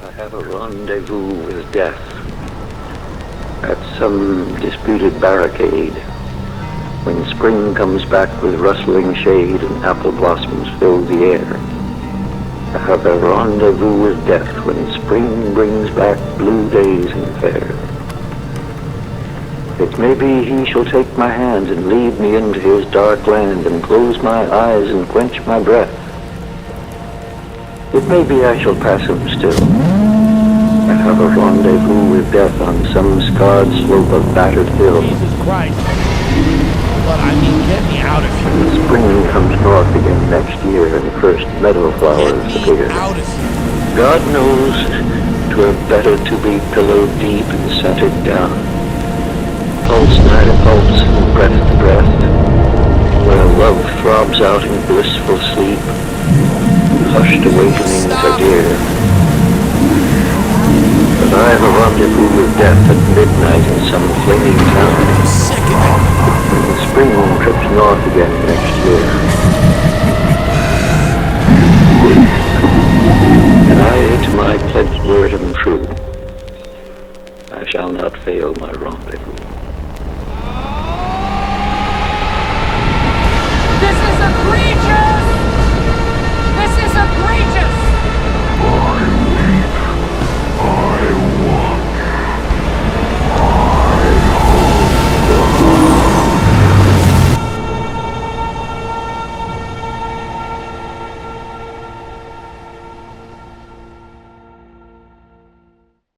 I have a rendezvous with death at some disputed barricade. When spring comes back with rustling shade and apple blossoms fill the air. I have a rendezvous with death when spring brings back blue days and fair. It may be he shall take my hand and lead me into his dark land and close my eyes and quench my breath. It may be I shall pass him still. I have a rendezvous with death on some scarred slope of battered hill. Jesus Christ. But I mean, get me out of here. When spring comes north again next year and the first meadow flowers appear. Out of here. God knows 'twere better to be pillowed deep and centered down. Pulse nigh to pulse and breath to breath, where love throbs out in blissful sleep. Hushed awakenings are dear. But I have a rendezvous with death at midnight in some flaming town. I'm sick of it. When spring trips north again next year.